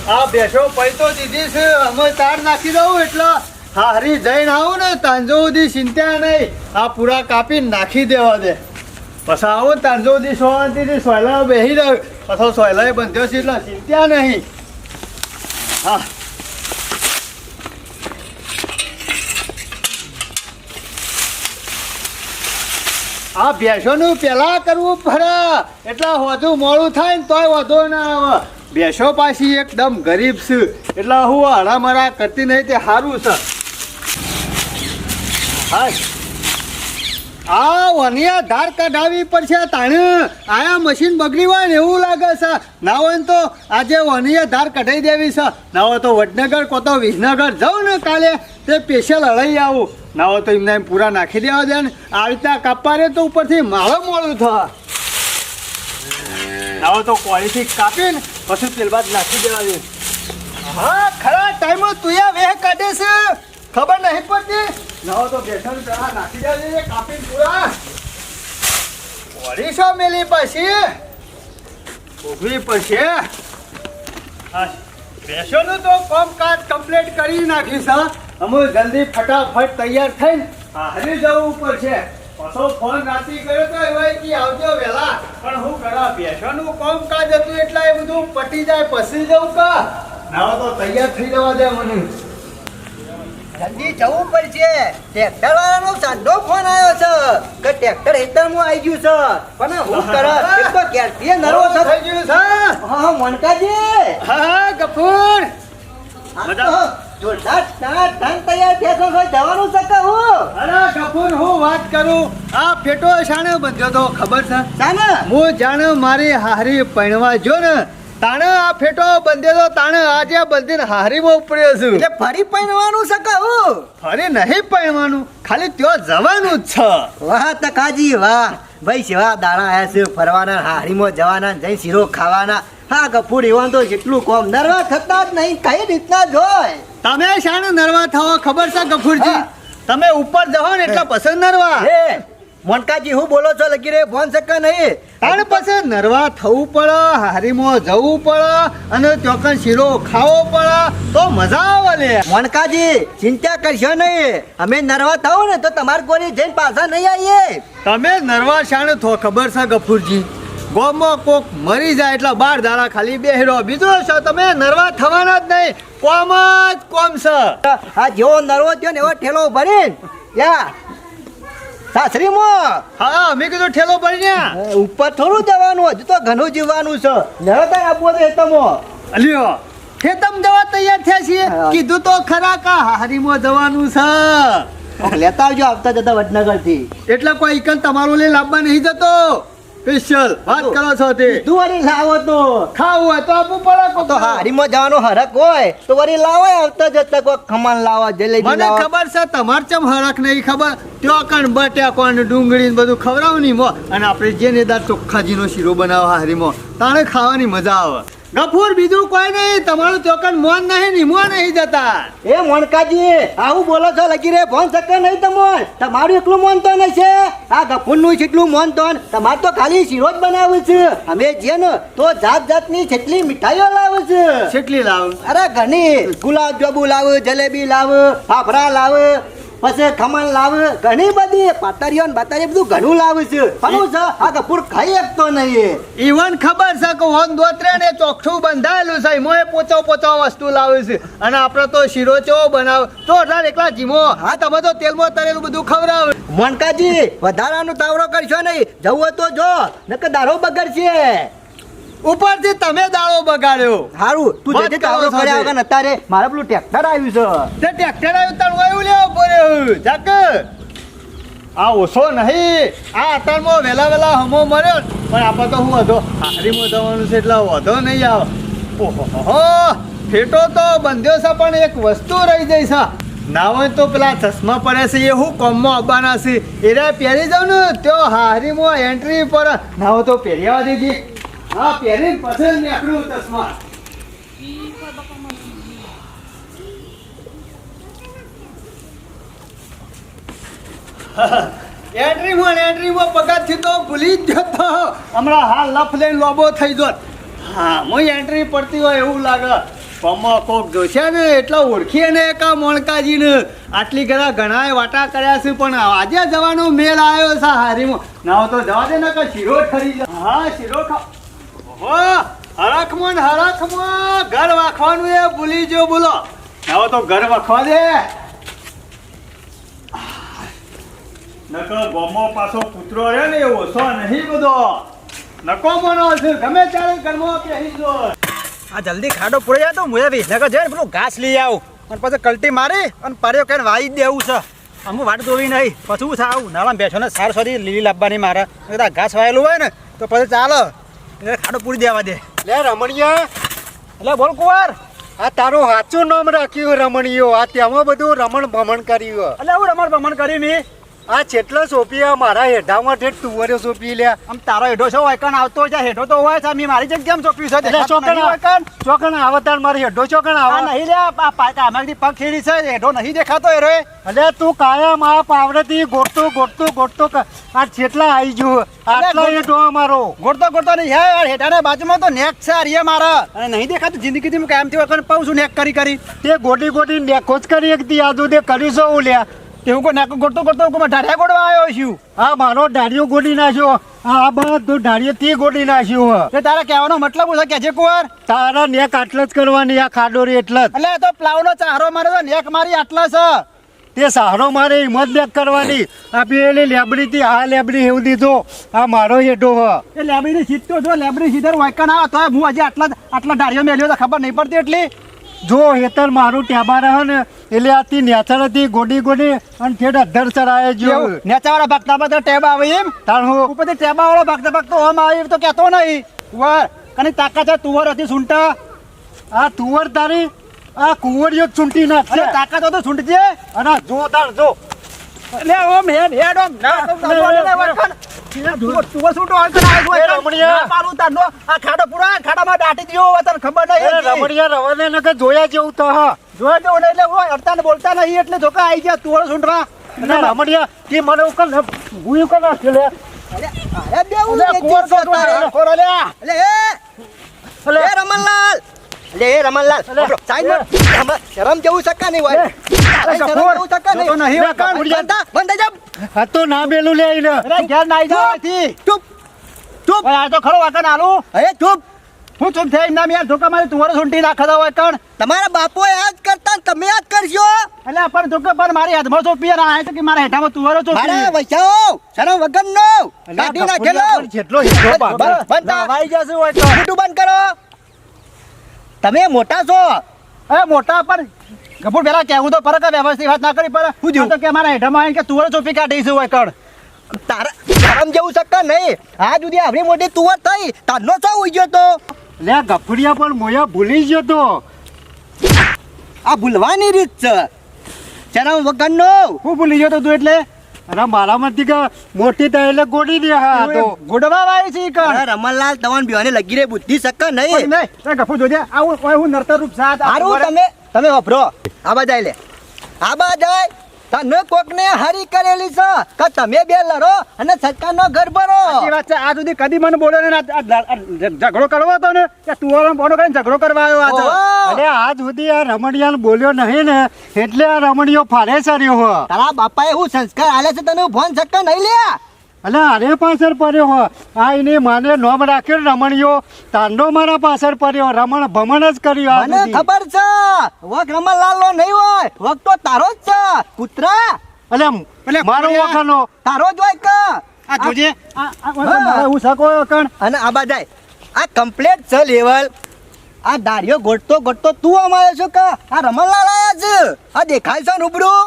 આ બેસો પૈતો દીધી છે અમે તાર નાખી દઉં એટલે હારી જઈને આવું ને તાંજો સુધી ચિંતા નહીં આ પૂરા કાપીને નાખી દેવા દે પછી આવું તાંજો સુધી શાંતિથી સોયલા બેસી રહ્યો પછી સોયલાએ બંધ્યો છે એટલે ચિંતા નહીં હા આ ભેંસોનું પેલા કરવું પડે એટલે વધુ મોડું થાય ને તોય વધુ ના આવે ભેંસો પાછી એકદમ ગરીબ છે એટલે હું હરામરા કરતી નહીં તે સારું છે હા આ વનિયા ધાર કઢાવી પડશે તાણે આયા મશીન બગડી હોય ને એવું લાગે છે ના હોય ને તો આજે વનિયા ધાર કઢાઈ દેવી છે ના હોય તો વડનગર કો તો વિસનગર જાઉં ને કાલે તે સ્પેશિયલ હળાઈ આવું ના હોય તો એમને એમ પૂરા નાખી દેવા દે ને આ રીતના કાપવા રે તો ઉપરથી માળો મોડું થાય ના હોય તો કોળીથી કાપીને પછી તેલ બાદ નાખી દેવા દે હા ખરા ટાઈમમાં તું વેહ કાઢે છે ખબર નહીં પડતી ના હોય તો બેસન ચણા નાખી દેવા દે કાપીને પૂરા કોળી મેલી પછી ઉભી પડશે બેસોનું તો કામકાજ કમ્પ્લીટ કરી નાખીશ અમે જલ્દી ફટાફટ તૈયાર થઈને હારી જવું પડશે પાછો ફોન રાતી કર્યો તો એવા કે આવજો વહેલા પણ હું કરા બેસવાનું કામકાજ હતું એટલે એ બધું પટી જાય પછી જવું કા ના તો તૈયાર થઈ જવા દે મને જલ્દી જવું પડશે ટ્રેક્ટર વાળાનો સાંધો ફોન આવ્યો છે કે ટ્રેક્ટર હેતરમાં આવી ગયું છે પણ હું કરે એક તો ક્યારથી નરવો થઈ ગયું છે હા મનકાજી હા ગફૂર જોરદાર ટાંગ તૈયાર થયા છો જવાનું છે કે હું અરે ગફૂર હું વાત કરું આ ફેટો શાણે બંધ્યો તો ખબર છે શાને હું જાણે મારી હારી પૈણવા જો ને તાણે આ ફેટો બંધ્યો તો તાણે આજે બંધીને હારીમાં ઉપડ્યો છું એટલે ફરી પહેરવાનું છે કે હું ફરી નહીં પૈણવાનું ખાલી ત્યાં જવાનું જ છે વાહ તકાજી વાહ ભાઈ સેવા દાણા આયા છે ફરવાના હારીમાં જવાના જઈ શીરો ખાવાના હા ગફૂર એવા તો જેટલું કોમ નરવા થતા જ નહીં કઈ રીતના જોય તમે શાણે નરવા થવો ખબર છે ગફુરજી તમે ઉપર જાઓ ને એટલે પસંદ નરવા હે મોનકાજી હું બોલો છો લગી રે ફોન સકે નહીં તારે પછી નરવા થવું પડે હારીમાં જવું પડે અને ચોકન શીરો ખાવો પડે તો મજા આવે લે મોનકાજી ચિંતા કરશો નહીં અમે નરવા થાવ ને તો તમાર કોની જઈને પાછા નહીં આવીએ તમે નરવા શાણે થો ખબર છે ગફુરજી ગોમાં કોક મરી જાય એટલે 12 દાડા ખાલી બેહરો બીજો છે તમે નરવા થવાના જ નહીં કોમ જ કોમ છે આ જેવો નરવો થયો ને એવો ઠેલો ભરીને યા સાસરીમાં હા મેં કીધું ઠેલો ભરીને ઉપર થોડું જવાનું હજુ તો ઘણું જીવવાનું છે નરતા આપવો તો તમો અલ્યો ખેતમ જવા તૈયાર થયા છીએ કીધું તો ખરા કા હારીમાં જવાનું છે લેતા આવજો આવતા જતા વડનગર થી એટલે કોઈ ઇકન તમારું લઈ લાવવા નહીં જતો સ્પેશિયલ વાત કરો છો તે તું વળી લાવો તો ખાવું હોય તો આપવું પડે તો હારીમાં જવાનો હરક હોય તો વળી લાવો આવતા જતા કોઈ ખમણ લાવો જલેબી મને લાવો ખબર છે તમાર ચમ હરક નહીં ખબર ત્યો કણ બટાકો ને ડુંગળી ને બધું ખવડાવ ની મો અને આપણે જે નેદાર ચોખ્ખાજીનો શીરો બનાવો હારીમાં તાણે ખાવાની મજા આવે ગફૂર બીજું કોઈ નહીં તમારું ચોકન મોન નહીં નીમો નહીં જતા એ મોનકાજી આવું બોલો છો લગી રે ફોન સકે નહીં તમોન તમારું એકલું મોન તો નહીં છે આ ગફૂર નું જેટલું મોન તો તમારે તો ખાલી શીરો જ બનાવે છે અમે જે ને તો જાત જાતની જેટલી મીઠાઈઓ લાવે છે કેટલી લાવ અરે ઘણી ગુલાબ જાંબુ લાવે જલેબી લાવે ફાફડા લાવે પછી ખમણ લાવે ઘણી બધી પાતરીઓ ને બાતરીઓ બધું ઘણું લાવે છે પણ છે આ ગફૂર ખાઈ શકતો નહીં ઈવન ખબર છે કે હોન દોતરે ને ચોખ્ઠું બંધાયેલું છે મોએ પોચો વસ્તુ લાવે છે અને આપણે તો શીરો ચો બનાવ તો એકલા જીમો હા તમે તો તેલમાં તળેલું બધું ખવડાવે મોનકાજી વધારાનું તાવડો કરશો નહીં જવું તો જો નકર દારો બગડશે ઉપરથી તમે દાળો બગાડ્યો હારું તું જે તાવડો કર્યા વગર અત્યારે મારે પેલું ટ્રેક્ટર આવ્યું છે તે ટ્રેક્ટર આવ્યું તારું આવ્યું લેવો પડ્યો જાક આ ઓછો નહીં આ અત્યારમાં વહેલા હમો મર્યો પણ આપણે તો હું વધો હારીમાં જવાનું છે એટલે વધો નહીં આવે ઓહો ફેટો તો બંધ્યો છે પણ એક વસ્તુ રહી જાય છે ના હોય તો પેલા ચશ્મા પડે છે એ હું કોમમાં આવવાના છે એરા પહેરી જાઉં ને તો હારીમાં એન્ટ્રી પર ના હોય તો પહેર્યા દીધી હા પહેરીને પછી નીકળ્યું ચશ્મા એન્ટ્રીમાં પગારથી તો ભૂલી જ જતો હમણાં હાલ લફ લઈને લોબો થઈ જોત હા હું એન્ટ્રી પડતી હોય એવું લાગે પમો કોક જોશે ને એટલે ઓળખીએ ને કા મોણકાજીને આટલી ઘણાએ વાટા કર્યા છે પણ આજે જવાનો મેલ આવ્યો છે હારીમાં ના તો જવા દે ને કે શીરો જ ખરી જા હા શીરો ખા ઓહો હરખમાં ઘર વાખવાનું એ ભૂલી જો બોલો ના તો ઘર વાખવા દે નકો ગોમો પાછો પુત્રો રે ને એવો સો નહીં બધો નકો મનો છે ગમે ત્યારે ઘરમાં પહેરી જો આ જલ્દી ખાડો પૂરી જાય તો મુએ બી નકર જઈને પેલું ઘાસ લઈ આવું અને પછી કલટી મારી અને પાર્યો કઈને વાઈ દેવું છે અમુક વાટ દોવી નહીં પછી હું થાવું નાળામાં બેઠો ને સાર સોરી લીલી લાવવાની મારે કદાચ ઘાસ વાયેલું હોય ને તો પછી ચાલો એટલે ખાડો પૂરી દેવા દે લે રમણીયા એટલે બોલ કુંવર આ તારું સાચું નામ રાખ્યું રમણીયો આ તેમાં બધું રમણ ભમણ કર્યું એટલે હું રમણ ભમણ કરી મી આ જેટલો સોંપી મારા હેઠામાં ઠેઠ તુવરે સોંપી લ્યા આમ તારો હેઠો છે હોય કણ આવતો જાય હેઠો તો હોય છે મી મારી જગ્યા કેમ ચોપ્યું છે એટલે ચોકણ આવતાર મારી હેઠો ચોકણ આ આવા નહીં લે આ પાકા અમારી પગ ખેડી છે હેઠો નહીં દેખાતો એ રે એટલે તું કાયમ આ પાવડેથી ગોટતો આ જેટલા આવી જો આટલા હેઠો અમારો ગોળતો નહીં હે હેઠાના બાજુમાં તો નેક છે અરિયે મારા અને નહીં દેખાતું જિંદગીથી હું કાયમથી વખત પાઉં છું નેક કરી તે ગોટી નેખો જ કરી એકથી આજુ તે કરી છો લ્યા તે હું કોઈ નેક ગોળતો હું ઢાઢિયા ગોળવા આવ્યો છું આ મારો ઢાળિયો ગોડી નાખ્યો આ બધું ઢાળિયો તે ગોડી નાખ્યું તે તારા કહેવાનો મતલબ શું છે કે જે કુંવર તારા નેક આટલ જ કરવાની આ ખાડોરી એટલે જ એટલે તો પ્લાવનો ચારો મારે તો નેક મારી આટલા છે તે સહારો મારે હિંમત બેક કરવાની આ પેલી લેબડી થી આ લેબડી એવું દીધો આ મારો હેઠો હ એ લેબડીની સીટ તો જો લેબડી સીધર વાયકા ના તો હું હજી આટલા ઢાળિયો મેલ્યો તો ખબર નહીં પડતી એટલી જો હેતર મારું ટેબા રહે ને એટલે આથી નેચર હતી ગોડી અને ઠેઠ અધર ચરાય જો નેચાવાળા ભાગતા ભાગતા ટેબા આવે એમ તાર હું ઉપરથી ટેબા વાળો ભાગતો આમ આવે એમ તો કહેતો નહીં કુંવર કની તાકાત છે તુવર હતી સૂંટા આ તુવર તારી આ કુંવરીઓ ચૂંટી નાખશે અરે તાકાત હોય તો સૂંટજે અને જો તાર જો લે ઓમ હેડ ઓમ ના તુવર સૂંટો હાલ કરાય એ રમણીયા. પાલું તારનો આ ખાડો પૂરા ખાડામાં દાટી દીયો હોય તને ખબર નહીં એ રમણીયા રવાને ને કે જોયા જેવું તો હા જોયે તો એટલે ઓય અડતા ને બોલતા નહીં એટલે ધોકા આવી ગયા તુવર સૂંટવા અને રમણીયા તે મને ઉકલ ભૂયું કર નાખ્યો લે અરે બેવું અલે કુંવર તો ખોરો લે એ રમણલાલ લે એ રમણલાલ આપણો સાઈડ માં શરમ જેવું સક્કા નહીં હોય અરે શરમ કપૂર જેવું સક્કા નહીં તો નહીં હોય કાન. બંધ થઈ જા આ તો ના મેલું લે એને અરે ઘેર નાઈ જવાથી ચૂપ ઓય આ તો ખરો વાકન આલું હવે ચૂપ હું ચૂપ થઈ નામ યાર ધોકા મારી તુવર સૂંટી નાખતા હોય કણ તમારા બાપો આ જ કરતા ને તમે આ જ કરશો એટલે પણ ધોકા પર મારી હાથમાં ચોપી યાર આ તો કે મારા હેઠામાં તુવરો ચોપી મારા વૈસાઓ શરમ વગર નો કાઢી નાખેલો જેટલો હેઠો બાબા બંધ થા. વાઈ જશે હોય તો મોટું બંધ કરો તમે મોટા છો એ મોટા પર ગફુર પેલા કેવું તો ફરક વ્યવસ્થિત વાત ના કરી પર શું થયું? આ તો કે મારા હેઠામાં આવીને કે તુવર ચોપી કાઢી છે હોય કણ તારા શરમ જેવું સક્કા નહીં આ સુધી આવડી મોટી તુવર થઈ તારનો છો ઉઈ ગયો તો લે ગફડિયા પણ મોયા ભૂલી ગયો તો આ ભૂલવાની રીત છે શરમ વગર નો હું ભૂલી ગયો તો તું એટલે અરે મારામાંથી કે મોટી થાય એટલે ગોડી દે હા આ તો ગુડવા વાળી છે ઈ કણ રમણલાલ તવન બિહાને લગી રે બુદ્ધિ સક્કા ઓય નહીં નહીં એ ગફુર જોજે આવું ઓય હું નર્તર રૂપ સાથ હારું તમે વાપરો આબા જાય લે આબા જાય તને કોક ને હારી કરેલી છે કે તમે બે લડો અને સરકારનો ઘર ભરો સાચી વાત છે આ સુધી કદી મને બોલ્યો ને ઝઘડો કરવો હતો ને કે તુવર બોનો કરીને ઝઘડો કરવા આવ્યો આજે ઓહો! અરે આજ સુધી આ રમણીયાને બોલ્યો નહીં ને એટલે આ રમણીયો ફારે સર્યો હો તારા બાપાએ હું સંસ્કાર આલે છે તને ફોન સક્કા નહીં લ્યા અલે અરે પાછળ પડ્યો હો આ એની માને નોમ રાખ્યો ને રમણીયો તાંડો મારા પાછળ પડ્યો રમણ ભમણ જ કર્યું આ મને સુધી. ખબર છે વક રમણલાલ નો નહીં હોય વક તો તારો જ છે કૂતરા અલે મારો વખાનો તારો જ હોય કે આ જોજે મારે હું સકો કણ અને આબા જાય આ કમ્પ્લેટ છે લેવલ આ દાડિયો ગોટતો તું અમારે છો કે આ રમણલાલ આયા છે આ દેખાય છે રૂબરૂ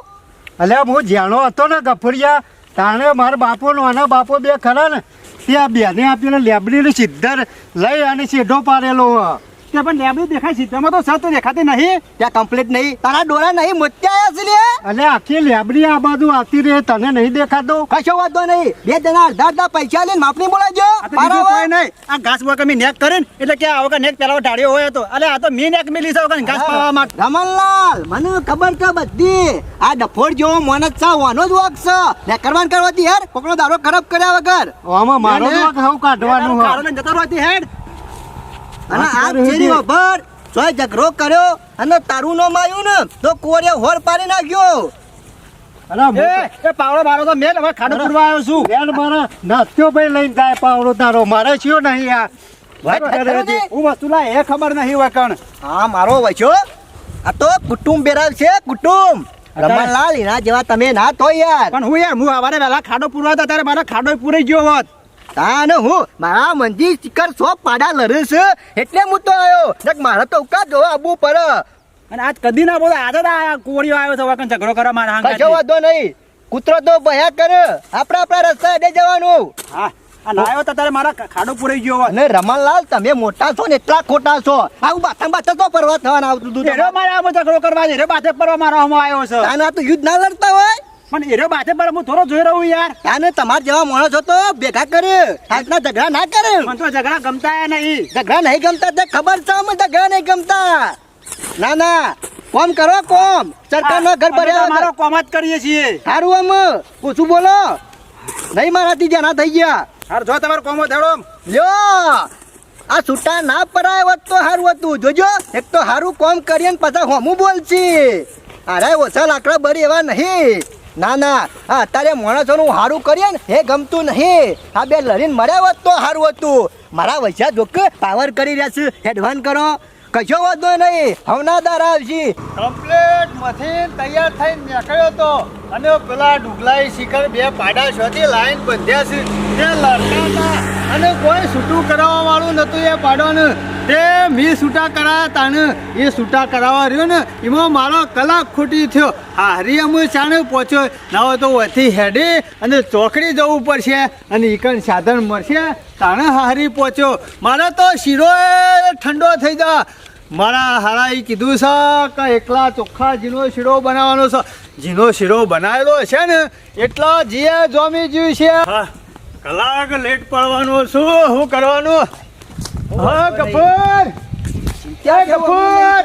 અલે હું જાણો હતો ને ગફુરિયા તાણે મારા બાપો નાના બાપો બે ખરા ને ત્યાં બેને આપીને લેબડીને સિદ્ધર લઈ અને સીધો પાડેલો હો. તે પણ લેબડી દેખાય છે તેમાં તો સત દેખાતી નહીં ત્યાં કમ્પ્લીટ નહીં તારા ડોળા નહીં મોત્યા આયા છે લે અલે આખી લેબડી આ બાજુ આવતી રહે તને નહીં દેખાતો કશો વાંધો નહીં બે જણા અડધા પૈસા લઈને માપણી બોલાવજો આ તો બીજું કોઈ નહીં આ ઘાસ બોકા મી નેક કરે ને એટલે કે આ વખત નેક પેલા ઢાળ્યો હોય તો અલે આ તો મી નેક મિલી છે વખત ઘાસ પાવા માટે રમણલાલ મને ખબર છે બધી આ ડફોડ જેવો મોનત છે વાનો જ વાક છે ને કરવાન કરવાથી યાર કોકનો દારો ખરાબ કર્યા વગર આમાં મારો જ વાંક હવ કાઢવાનું હો. કાળો ને જતો રહેતી હેડ અને આ વાત કરે ચેરી છે. વભર ચોય ઝઘડો કર્યો અને તારું નામ આવ્યું ને તો કોરે હોર પાડી નાખ્યો. એ પાવડો મારો તો મેલ હવે ખાડો પૂરવા આવ્યો છું બેન મારા નાસ્તો ભાઈ લઈને જાય પાવડો તારો મારે શું નહીં આ વાત ખરું ને? હું વસ્તુ લા એ ખબર નહીં હોય કણ હા મારો વચ્ચો આ તો કુટુંબ બેરાવ છે કુટુંબ. રમણલાલ એના જેવા તમે ના તો યાર. પણ હું યાર હું સવારે વહેલા ખાડો પૂરવા હતા ત્યારે મારો ખાડો પૂરી ગયો હોત. તાને હું મારા મંજી ચિકર સો પાડા લડે છે એટલે હું તો આવ્યો નક મારે તો ઉકા જોવા આવવું પડે. અને આજ કદી ના બોલે આજે તો આ કુવડીઓ આવ્યો છે વકન ઝઘડો કરવા મારા કશો હાંગાથી. વાંધો નહીં કૂતરો તો ભયા કરે આપણા રસ્તા અડે જવાનું. હા આ નાયો તો તારે મારા ખાડો પૂરી ગયો હોત. અને રમણલાલ તમે મોટા છો ને એટલા ખોટા છો. આવું બાથા તો પરવા થવાના આવતું હતું એરો મારે આમાં ઝઘડો કરવા છે એરો બાથે પરવા મારો હમો આવ્યો છે. તાના તો યુદ્ધ ના લડતા હોય. પણ એરો બાથે પર હું થોડો જોઈ રહ્યો યાર. તાને તમારા જેવા માણસો તો ભેગા કરે આજના ઝઘડા ના કરે. મને તો ઝઘડા ગમતા નહીં. ઝઘડા નહીં ગમતા તે ખબર છે અમે ઝઘડા નહીં ગમતા. ના ના કોમ કરો કોમ સરકારનો ઘર અમે તો ભર્યા અમારો કોમ જ કરીએ છીએ. સારું અમે પૂછું બોલો નહીં મારાથી જાના થઈ ગયા. હાર જો તમારો કોમો ધેડો. લ્યો આ છૂટા ના પરાય હોત તો સારું હતું. જોજો એક તો સારું કોમ કરીએ ને પાછા હોમું બોલશી. અરે ઓછા લાકડા બરી એવા નહીં. ના ના હા અત્યારે માણસોનું સારું કરીએ ને એ ગમતું નહીં. આ બે લડીને મળ્યા હોત તો સારું હતું. મારા વૈસા જોક પાવર કરી રહ્યા છે એડવાન્સ કરો કશો વાંધો નહીં હવનાદાર આવશે. કમ્પ્લેટ મથીન તૈયાર થઈને નીકળ્યો તો અને પેલા ડુગલાઈ શિખર બે પાડા શોધી લાઈન બંધ્યા છે તે લડતા હતા અને કોઈ છૂટું કરાવવા વાળું નતું એ પાડોને. તે મી છૂટા કરાયા તાને એ છૂટા કરાવવા રહ્યો ને એમાં મારો કલાક ખોટી થયો. હારી અમે ચાણે પહોંચ્યો ના હોય તો વથી હેડી અને ચોકડી જવું પડશે અને ઈકણ સાધન મળશે તાણે હારી પહોંચ્યો. મારે તો શીરો ઠંડો થઈ જા. મારા હારાએ કીધું છે કે એકલા ચોખ્ખા જીનો શીરો બનાવવાનો છે. જીનો શીરો બનાવેલો છે ને એટલો જીએ જોમી જ્યું છે. કલાક લેટ પડવાનો છું શું કરવાનું. હા કપૂર ક્યાં કપૂર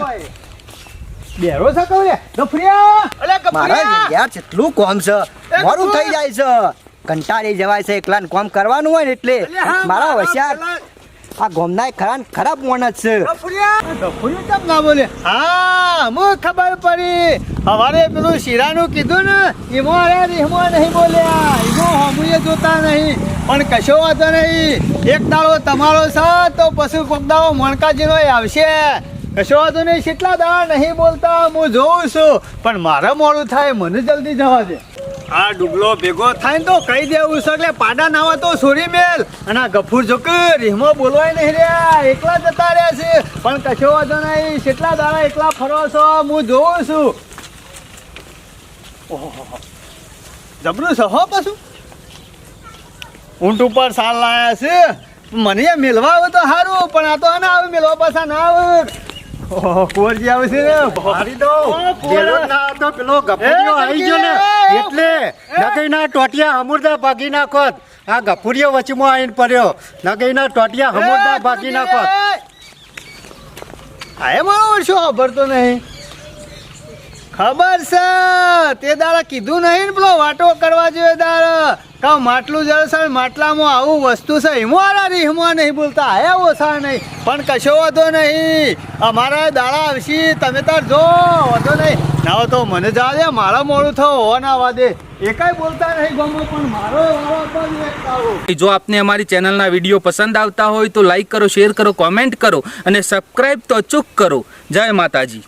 બેરો છે કહું રે ગફરિયા અલે મારા ગફરિયા યાર કેટલું કોમ છે મોડું થઈ જાય છે કંટાળી જવાય છે એકલા કોમ કરવાનું હોય ને એટલે મારા વૈસાર આ ગોમના ખરા ખરાબ માણસ છે. ગફુરિયો કેમ ના બોલે. હા મને ખબર પડી હવારે પેલું શીરાનું કીધું ને એમાં નહીં બોલ્યા એમાં હમુએ જોતા નહીં. પણ કશો વાંધો નહીં એક દાડો તમારો છે તો પછી કોક દાડો મણકાજીનો આવશે. કશો વાંધો નહીં કેટલા દાડા નહીં બોલતા હું જોઉં છું પણ મારે મોડું થાય મને જલ્દી જવા દે. આ ડુગલો ભેગો થાય ને તો કહી દેવું છે એટલે પાડા નાવા તો છોડી મેલ. અને આ ગફુર જોકર રીમો બોલવાય નહીં રહ્યા એકલા જતા રહ્યા છે પણ કશો વાંધો નહીં કેટલા દાડા એકલા ફરો છો હું જોઉં છું. ઓહો જબરું છે હો પાછું ઊંટ ઉપર સાલ લાયા છે. મને મેલવા આવે તો સારું પણ આ તો ના આવે મેલવા પાછા ના આવે. ઓહો કુંવરજી આવે છે ને મારી દો જેલો ના તો પેલો ગફુરિયો આવી ગયો ને એટલે નગઈના ટોટિયા હમુરદા ભાગી નાખોત. આ ગફુરિયો વચમાં આવીને પડ્યો નગઈના ટોટિયા હમુરદા ભાગી નાખોત. આ એ મારો વર્ષો ખબરતો નહીં. ખબર છે તે દાડા કીધું નહીં ને પેલો વાટો કરવા જોઈએ દાડા કાં માટલું જળસર માટલામાં આવું વસ્તુ છે એમાં રીહમાં નહીં બોલતા આયા ઓછા નહીં પણ કશો વાંધો નહીં અમારા દાડા આવશે તમે તાર જો વાંધો નહીં ના હોય તો મને જવા દે મારા મોડું થયો હોવા ના વાદે એકાય બોલતા નહીં ગમો પણ મારો વારો તો જ એક આવો. જો આપને અમારી ચેનલના વિડીયો પસંદ આવતા હોય તો લાઈક કરો, શેર કરો, કોમેન્ટ કરો અને સબસ્ક્રાઈબ તો અચૂક કરો. જય માતાજી.